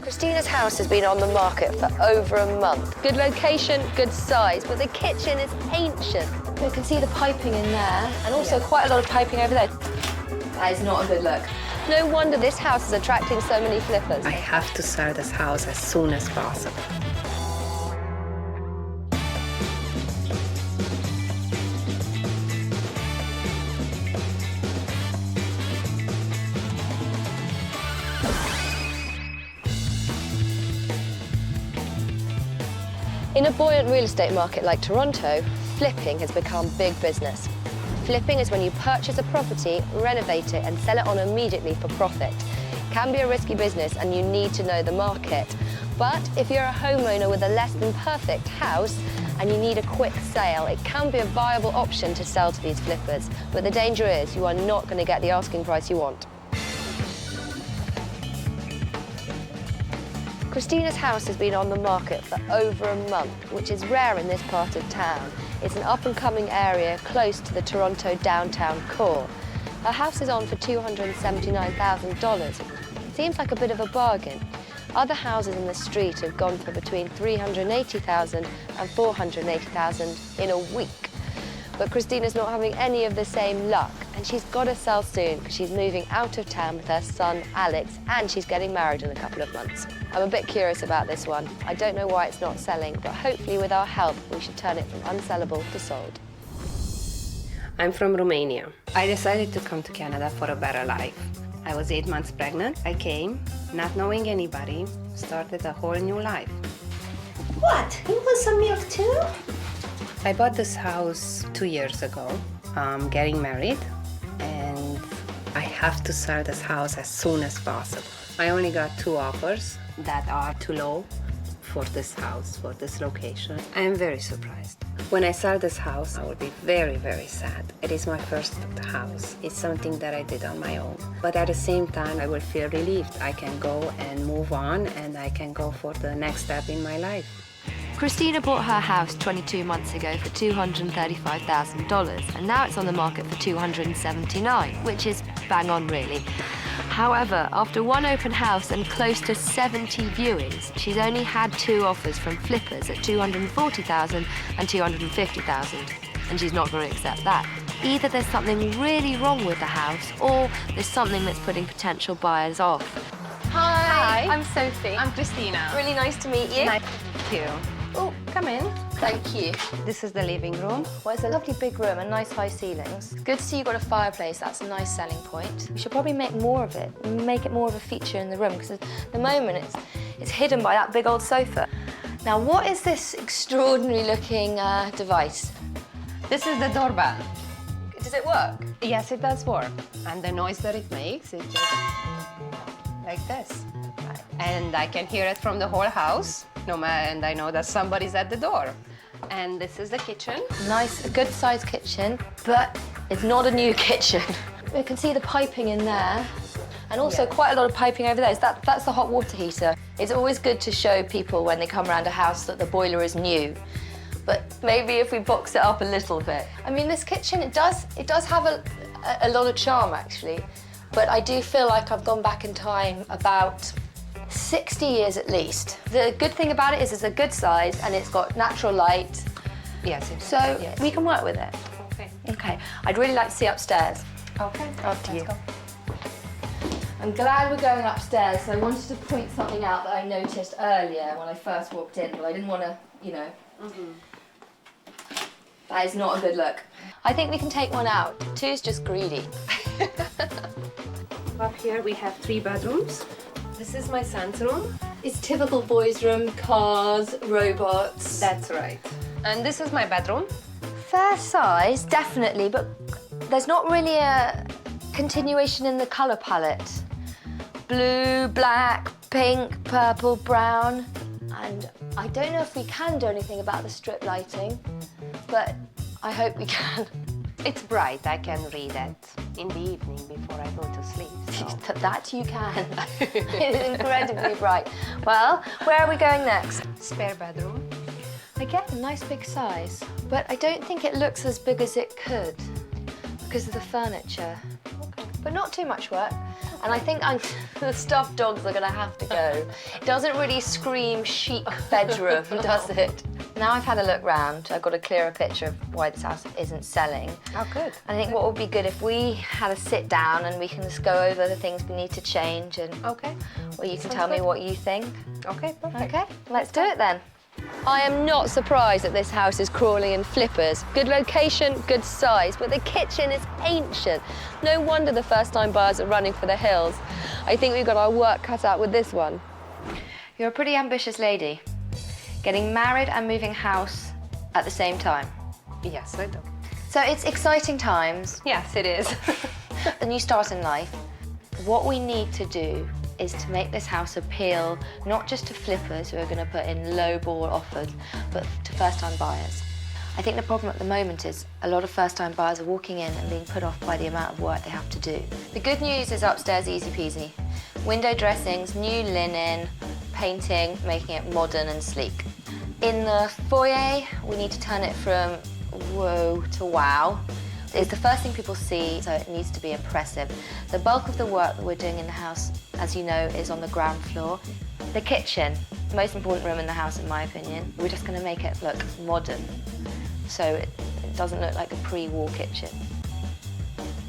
Christina's house has been on the market for over a month. Good location, good size, but the kitchen is ancient. You can see the piping in there, and also quite a lot of piping over there. That is not a good look. No wonder this house is attracting so many flippers. I have to sell this house as soon as possible. In a buoyant real estate market like Toronto, flipping has become big business. Flipping is when you purchase a property, renovate it and sell it on immediately for profit. It can be a risky business and you need to know the market. But if you're a homeowner with a less than perfect house and you need a quick sale, it can be a viable option to sell to these flippers. But the danger is you are not going to get the asking price you want. Christina's house has been on the market for over a month, which is rare in this part of town. It's an up-and-coming area close to the Toronto downtown core. Her house is on for $279,000. Seems like a bit of a bargain. Other houses in the street have gone for between $380,000 and $480,000 in a week. But Christina's not having any of the same luck, and she's got to sell soon because she's moving out of town with her son, Alex, and she's getting married in a couple of months. I'm a bit curious about this one. I don't know why it's not selling, but hopefully with our help, we should turn it from unsellable to sold. I'm from Romania. I decided to come to Canada for a better life. I was 8 months pregnant. I came, not knowing anybody, started a whole new life. What? You want some milk too? I bought this house 2 years ago. I'm getting married, and I have to sell this house as soon as possible. I only got 2 offers that are too low for this house, for this location. I am very surprised. When I sell this house, I will be very, very sad. It is my first house. It's something that I did on my own. But at the same time, I will feel relieved. I can go and move on, and I can go for the next step in my life. Christina bought her house 22 months ago for $235,000, and now it's on the market for $279,000, which is bang on, really. However, after one open house and close to 70 viewings, she's only had 2 offers from flippers at $240,000 and $250,000, and she's not going to accept that. Either there's something really wrong with the house, or there's something that's putting potential buyers off. Hi. I'm Sophie. I'm Christina. Really nice to meet you. Nice to meet you. Oh, come in. Thank you. This is the living room. Well, it's a lovely big room and nice high ceilings. Good to see you've got a fireplace. That's a nice selling point. We should probably make more of it, make it more of a feature in the room, because at the moment it's hidden by that big old sofa. Now, what is this extraordinary looking device? This is the doorbell. Does it work? Yes, it does work. And the noise that it makes, it just like this. And I can hear it from the whole house. And I know that somebody's at the door. And this is the kitchen. Nice, a good-sized kitchen, but it's not a new kitchen. We can see the piping in there, and also quite a lot of piping over there. That's the hot water heater. It's always good to show people when they come around a house that the boiler is new, but maybe if we box it up a little bit. I mean, this kitchen, it does have a lot of charm, actually, but I do feel like I've gone back in time about 60 years at least. The good thing about it is it's a good size and it's got natural light. Yes. So we can work with it. Okay. Okay. I'd really like to see upstairs. Okay. After you. Let's go. I'm glad we're going upstairs. So I wanted to point something out that I noticed earlier when I first walked in, but I didn't want to, you know. That is not a good look. I think we can take one out. 2's just greedy. Up here we have 3 bedrooms. This is my son's room. It's typical boys' room, cars, robots. That's right. And this is my bedroom. Fair size, definitely, but there's not really a continuation in the colour palette. Blue, black, pink, purple, brown. And I don't know if we can do anything about the strip lighting, but I hope we can. It's bright. I can read it in the evening before I go to sleep. So. That you can. It is incredibly bright. Well, where are we going next? Spare bedroom. Again, a nice big size, but I don't think it looks as big as it could because of the furniture. Okay. But not too much work. And I think the stuffed dogs are gonna have to go. It doesn't really scream chic bedroom, does it? Now I've had a look round, I've got a clearer picture of why this house isn't selling. Oh, good. I think what would be good if we had a sit down and we can just go over the things we need to change and Okay. well, you can tell me what you think. Okay, perfect. Okay, let's do it then. I am not surprised that this house is crawling in flippers. Good location, good size, but the kitchen is ancient. No wonder the first-time buyers are running for the hills. I think we've got our work cut out with this one. You're a pretty ambitious lady. Getting married and moving house at the same time. Yes, I do. So it's exciting times, Yes, it is. a new start in life. What we need to do is to make this house appeal not just to flippers who are going to put in low ball offers, but to first-time buyers. I think the problem at the moment is a lot of first-time buyers are walking in and being put off by the amount of work they have to do. The good news is upstairs easy peasy. Window dressings, new linen, painting, making it modern and sleek. In the foyer, we need to turn it from whoa to wow. It's the first thing people see, so it needs to be impressive. The bulk of the work that we're doing in the house, as you know, is on the ground floor. The kitchen, the most important room in the house, in my opinion. We're just going to make it look modern, so it doesn't look like a pre-war kitchen.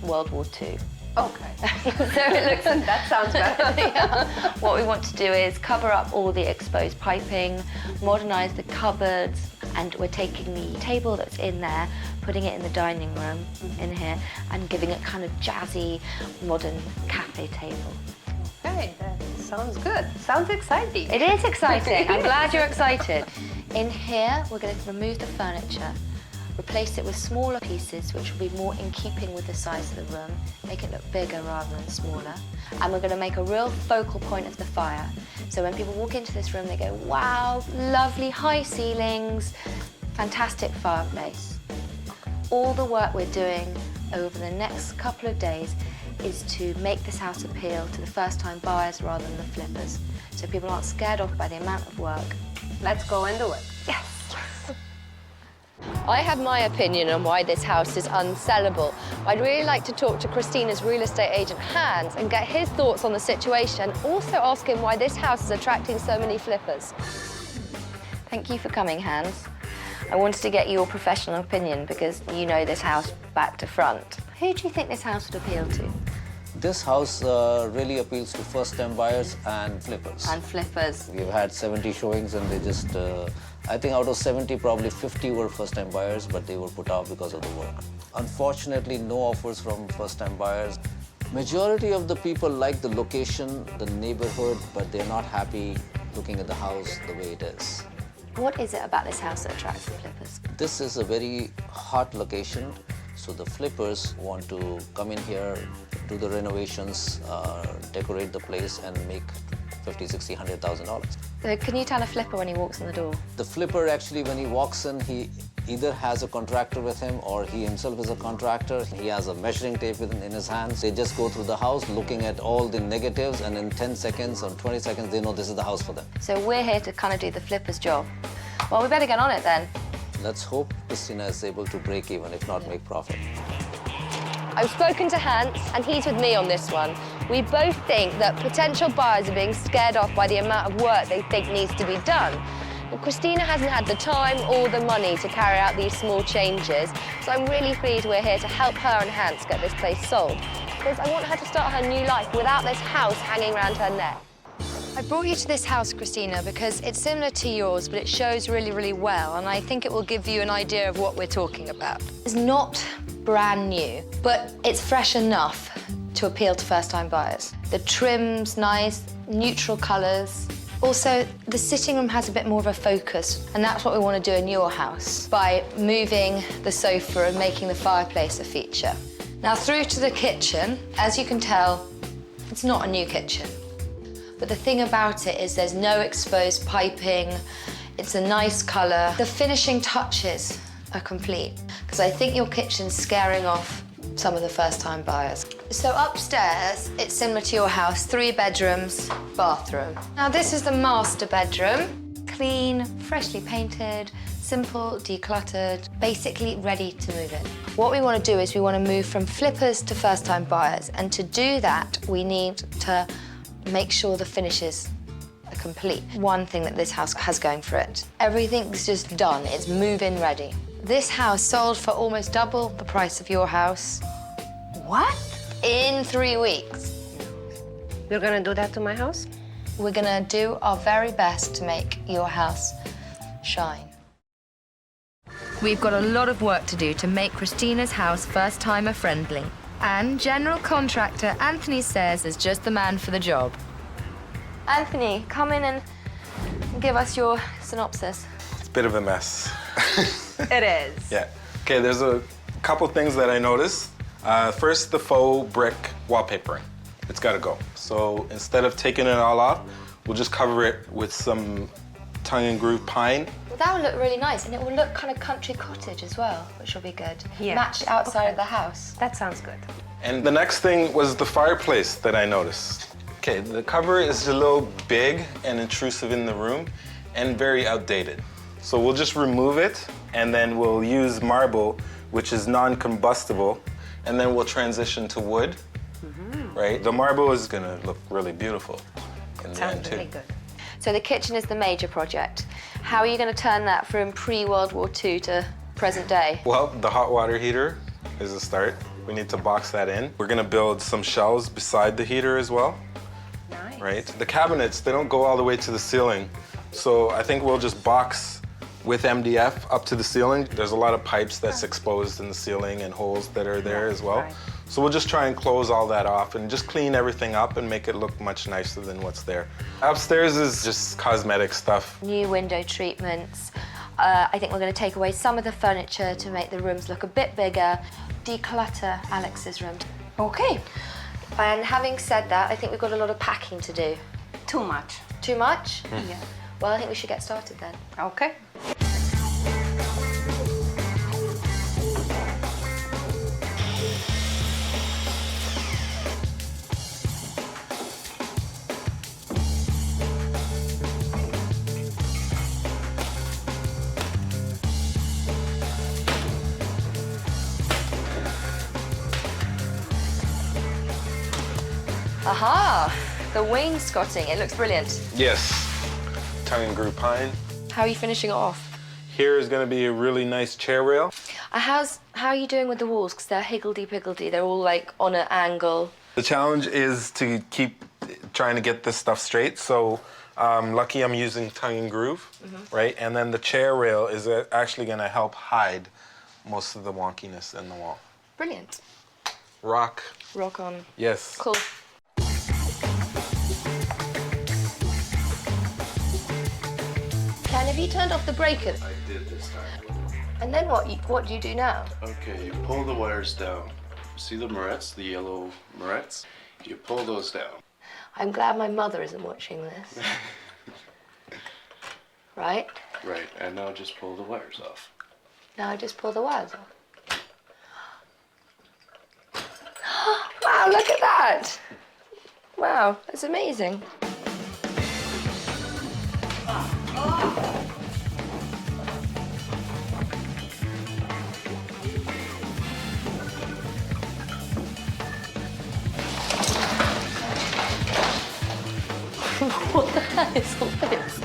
World War II. Okay. So it looks. That sounds better. Yeah. What we want to do is cover up all the exposed piping, modernise the cupboards, and we're taking the table that's in there, putting it in the dining room in here, and giving it kind of jazzy, modern cafe table. Okay, that sounds good. Sounds exciting. It is exciting. I'm glad you're excited. In here, we're going to remove the furniture, replace it with smaller pieces which will be more in keeping with the size of the room, make it look bigger rather than smaller. And we're going to make a real focal point of the fire. So when people walk into this room, they go, wow, lovely high ceilings, fantastic fireplace. All the work we're doing over the next couple of days is to make this house appeal to the first-time buyers rather than the flippers. So people aren't scared off by the amount of work. Let's go and do it. Yes. I have my opinion on why this house is unsellable. I'd really like to talk to Christina's real estate agent, Hans, and get his thoughts on the situation. Also ask him why this house is attracting so many flippers. Thank you for coming, Hans. I wanted to get your professional opinion because you know this house back to front. Who do you think this house would appeal to? This house really appeals to first-time buyers and flippers. And flippers. We've had 70 showings and they just, I think out of 70, probably 50 were first-time buyers, but they were put off because of the work. Unfortunately, no offers from first-time buyers. Majority of the people like the location, the neighborhood, but they're not happy looking at the house the way it is. What is it about this house that attracts the flippers? This is a very hot location, so the flippers want to come in here, do the renovations, decorate the place and make $50,000, $60,000, $100,000. So can you tell a flipper when he walks in the door? The flipper actually, when he walks in, he either has a contractor with him or he himself is a contractor. He has a measuring tape in his hands. They just go through the house looking at all the negatives, and in 10 seconds or 20 seconds, they know this is the house for them. So we're here to kind of do the flipper's job. Well, we better get on it then. Let's hope Christina is able to break even, if not make profit. I've spoken to Hans, and he's with me on this one. We both think that potential buyers are being scared off by the amount of work they think needs to be done. But Christina hasn't had the time or the money to carry out these small changes, so I'm really pleased we're here to help her and Hans get this place sold. Because I want her to start her new life without this house hanging around her neck. I brought you to this house, Christina, because it's similar to yours, but it shows really, really well, and I think it will give you an idea of what we're talking about. It's not brand new, but it's fresh enough to appeal to first-time buyers. The trim's nice, neutral colours. Also, the sitting room has a bit more of a focus, and that's what we want to do in your house by moving the sofa and making the fireplace a feature. Now, through to the kitchen, as you can tell, it's not a new kitchen. But the thing about it is there's no exposed piping, it's a nice colour. The finishing touches are complete, because I think your kitchen's scaring off some of the first-time buyers. So upstairs, it's similar to your house, 3 bedrooms, bathroom. Now this is the master bedroom. Clean, freshly painted, Simple, decluttered, basically ready to move in. What we want to do is we want to move from flippers to first-time buyers, and to do that, we need to make sure the finishes are complete. One thing that this house has going for it, everything's just done. It's move-in ready. This house sold for almost double the price of your house. What? In 3 weeks. You're gonna do that to my house? We're gonna do our very best to make your house shine. We've got a lot of work to do to make Christina's house first-timer friendly. And general contractor Anthony says is just the man for the job. Anthony, come in and give us your synopsis. It's a bit of a mess. It is. Yeah. Okay, there's a couple things that I noticed. First, the faux brick wallpapering. It's gotta go. So instead of taking it all off, we'll just cover it with some tongue and groove pine. Well, that would look really nice, and it will look kind of country cottage as well, which will be good. Yeah. Matched outside of the house. That sounds good. And the next thing was the fireplace that I noticed. Okay, the cover is a little big and intrusive in the room and very outdated. So we'll just remove it, and then we'll use marble, which is non-combustible, and then we'll transition to wood, right? The marble is gonna look really beautiful in the end Sounds too. really good. So the kitchen is the major project. How are you going to turn that from pre-World War II to present day? Well, the hot water heater is a start. We need to box that in. We're gonna build some shelves beside the heater as well. Nice. Right? The cabinets, they don't go all the way to the ceiling. So I think we'll just box with MDF up to the ceiling. There's a lot of pipes that's exposed in the ceiling and holes that are there as well. Right. So we'll just try and close all that off and just clean everything up and make it look much nicer than what's there. Upstairs is just cosmetic stuff. New window treatments. I think we're going to take away some of the furniture to make the rooms look a bit bigger. Declutter Alex's room. Okay. And having said that, I think we've got a lot of packing to do. Too much. Too much? Yeah. Well, I think we should get started then. Okay. Aha! The wainscoting. It looks brilliant. Yes, tongue and groove pine. How are you finishing it off? Here is gonna be a really nice chair rail. How are you doing with the walls? Because they're higgledy-piggledy. They're all like on an angle. The challenge is to keep trying to get this stuff straight. So lucky I'm using tongue and groove, right? And then the chair rail is actually gonna help hide most of the wonkiness in the wall. Brilliant. Rock. Rock on. Yes. Cool. Ken, have you turned off the breaker? I did this time. And then what do you do now? Okay, you pull the wires down. See the morettes, the yellow morettes? You pull those down. I'm glad my mother isn't watching this. Right? Right, and now just pull the wires off. Now I just pull the wires off. Wow, look at that! Wow, that's amazing. What the hell is all this?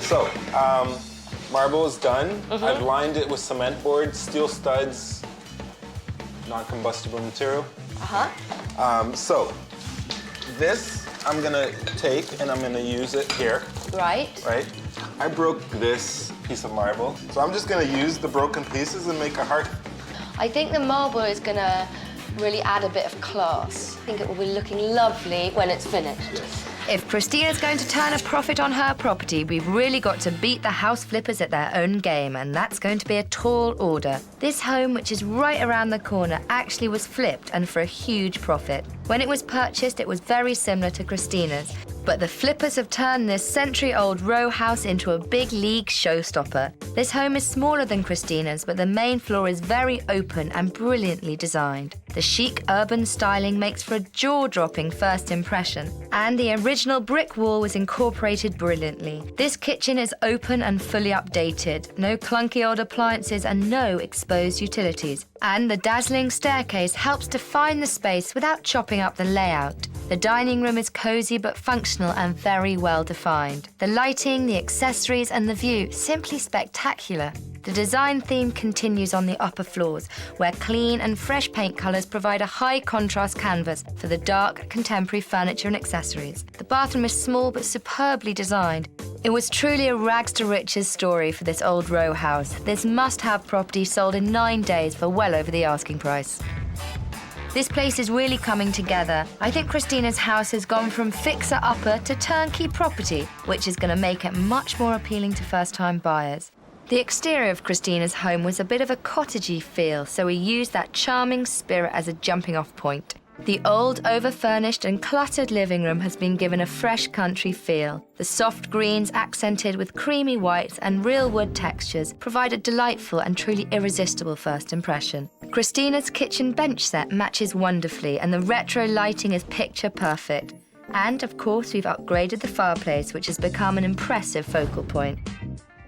So, marble is done. I've lined it with cement board, steel studs, non-combustible material. So, this I'm gonna take and I'm gonna use it here, Right. right? I broke this piece of marble, so I'm just gonna use the broken pieces and make a heart. I think the marble is gonna really add a bit of class. I think it will be looking lovely when it's finished. Yes. If Christina's going to turn a profit on her property, we've really got to beat the house flippers at their own game, and that's going to be a tall order. This home, which is right around the corner, actually was flipped and for a huge profit. When it was purchased, it was very similar to Christina's, but the flippers have turned this century-old row house into a big league showstopper. This home is smaller than Christina's, but the main floor is very open and brilliantly designed. The chic urban styling makes for a jaw-dropping first impression, and the original brick wall was incorporated brilliantly. This kitchen is open and fully updated, no clunky old appliances and no exposed utilities. And the dazzling staircase helps define the space without chopping up the layout. The dining room is cozy but functional and very well defined. The lighting, the accessories and the view, simply spectacular. The design theme continues on the upper floors, where clean and fresh paint colours provide a high contrast canvas for the dark, contemporary furniture and accessories. The bathroom is small but superbly designed. It was truly a rags to riches story for this old row house. This must-have property sold in 9 days for well over the asking price. This place is really coming together. I think Christina's house has gone from fixer-upper to turnkey property, which is going to make it much more appealing to first-time buyers. The exterior of Christina's home was a bit of a cottagey feel, so we used that charming spirit as a jumping-off point. The old, over-furnished and cluttered living room has been given a fresh country feel. The soft greens, accented with creamy whites and real wood textures, provide a delightful and truly irresistible first impression. Christina's kitchen bench set matches wonderfully, and the retro lighting is picture perfect. And, of course, we've upgraded the fireplace, which has become an impressive focal point.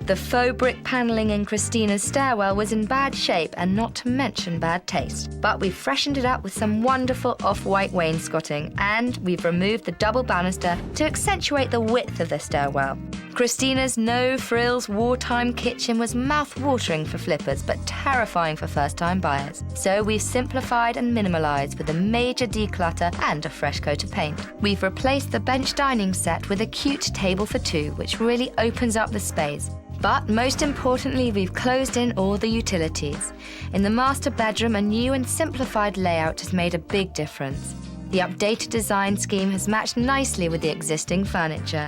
The faux brick panelling in Christina's stairwell was in bad shape and not to mention bad taste. But we've freshened it up with some wonderful off-white wainscoting, and we've removed the double banister to accentuate the width of the stairwell. Christina's no-frills wartime kitchen was mouth-watering for flippers but terrifying for first-time buyers. So we've simplified and minimalised with a major declutter and a fresh coat of paint. We've replaced the bench dining set with a cute table for two, which really opens up the space. But most importantly, we've closed in all the utilities. In the master bedroom, a new and simplified layout has made a big difference. The updated design scheme has matched nicely with the existing furniture.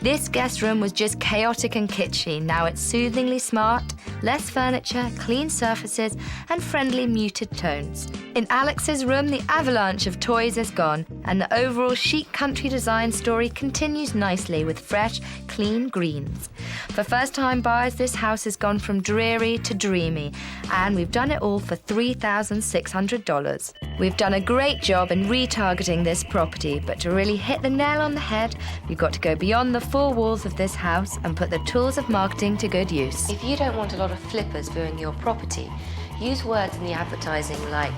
This guest room was just chaotic and kitschy. Now it's soothingly smart, less furniture, clean surfaces, and friendly muted tones. In Alex's room, the avalanche of toys is gone, and the overall chic country design story continues nicely with fresh, clean greens. For first-time buyers, this house has gone from dreary to dreamy, and we've done it all for $3,600. We've done a great job in retargeting this property, but to really hit the nail on the head, we've got to go beyond the four walls of this house and put the tools of marketing to good use. If you don't want a lot of flippers viewing your property, use words in the advertising like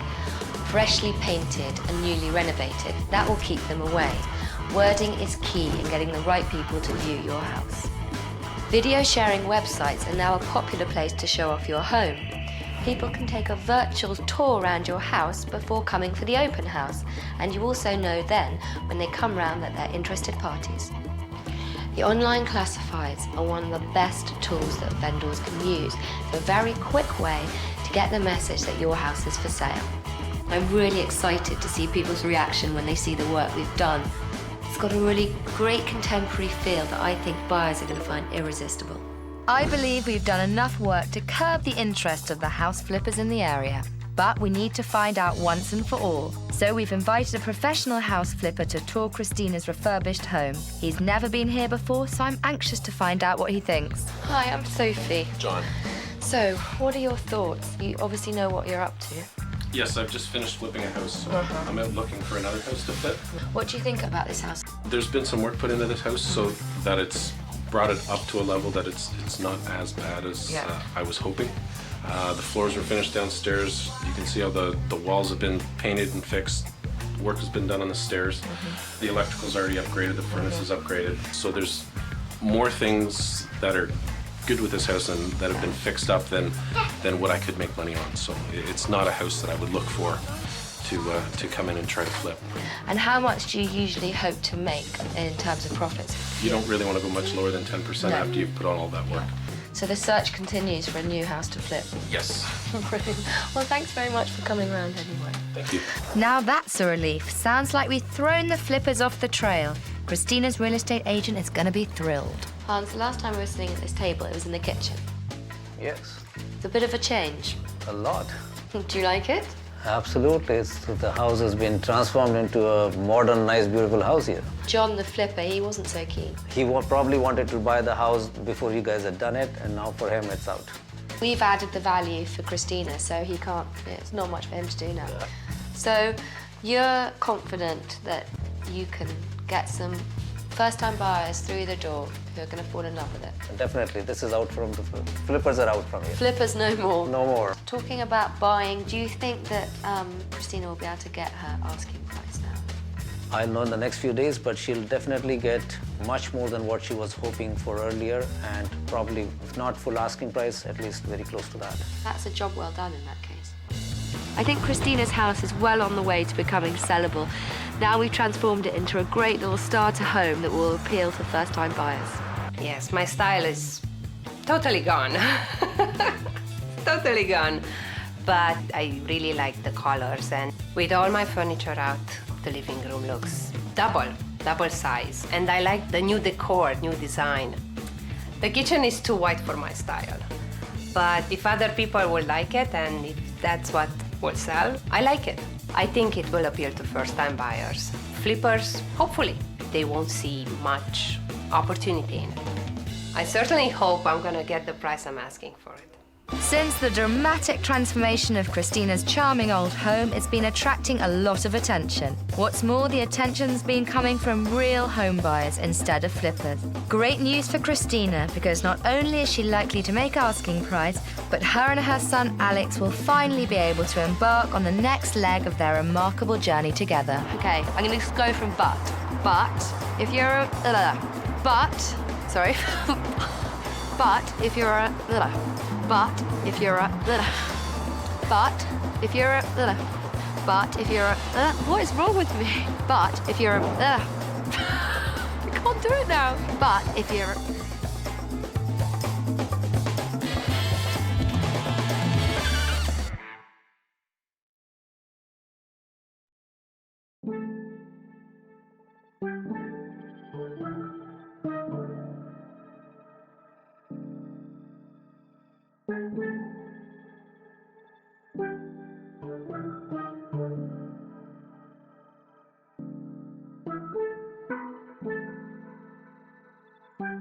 freshly painted and newly renovated. That will keep them away. Wording is key in getting the right people to view your house. Video sharing websites are now a popular place to show off your home. People can take a virtual tour around your house before coming for the open house, and you also know then when they come round that they're interested parties. The online classifieds are one of the best tools that vendors can use. It's a very quick way to get the message that your house is for sale. I'm really excited to see people's reaction when they see the work we've done. It's got a really great contemporary feel that I think buyers are going to find irresistible. I believe we've done enough work to curb the interest of the house flippers in the area. But we need to find out once and for all. So we've invited a professional house flipper to tour Christina's refurbished home. He's never been here before, so I'm anxious to find out what he thinks. Hi, I'm Sophie. John. So, what are your thoughts? You obviously know what you're up to. Yes, I've just finished flipping a house, so I'm out looking for another house to flip. What do you think about this house? There's been some work put into this house so that it's brought it up to a level that it's not as bad as I was hoping. The floors were finished downstairs. You can see how the walls have been painted and fixed. Work has been done on the stairs. The electrical's already upgraded, the furnace is upgraded. So there's more things that are good with this house and that have been fixed up than what I could make money on. So it's not a house that I would look for to come in and try to flip. And how much do you usually hope to make in terms of profits? You don't really want to go much lower than 10% after you've put on all that work. So the search continues for a new house to flip. Yes. Brilliant. Well, thanks very much for coming around anyway. Thank you. Now that's a relief. Sounds like we've thrown the flippers off the trail. Christina's real estate agent is going to be thrilled. Hans, the last time we were sitting at this table, it was in the kitchen. Yes, It's a bit of a change. a lot. Do you like it? Absolutely. The house has been transformed into a modern, nice, beautiful house here. John, the flipper, he wasn't so keen. He probably wanted to buy the house before you guys had done it, and now for him it's out. We've added the value for Christina, so he can't, it's not much for him to do now. So you're confident that you can get some first-time buyers through the door who are going to fall in love with it? Definitely, this is out from the flippers are out from here. Flippers no more. No more. Talking about buying, do you think that Christina will be able to get her asking price now? I'll know in the next few days, but she'll definitely get much more than what she was hoping for earlier, and probably, if not full asking price, at least very close to that. That's a job well done in that case. I think Christina's house is well on the way to becoming sellable. Now we've transformed it into a great little starter home that will appeal to first-time buyers. Yes, my style is totally gone. Totally gone. But I really like the colors, and with all my furniture out, the living room looks double size. And I like the new decor, new design. The kitchen is too white for my style. But if other people will like it, and if that's what will sell, I like it. I think it will appeal to first-time buyers. Flippers, hopefully, they won't see much opportunity in it. I certainly hope I'm gonna get the price I'm asking for it. Since the dramatic transformation of Christina's charming old home, it's been attracting a lot of attention. What's more, the attention's been coming from real home buyers instead of flippers. Great news for Christina, because not only is she likely to make asking price, but her and her son Alex will finally be able to embark on the next leg of their remarkable journey together. Okay, I'm going to go from but. But if you're a... but... Sorry. But if you're a... But if you're a... But if you're a... But if you're a... What is wrong with me? But if you're a... I can't do it now. But if you're a...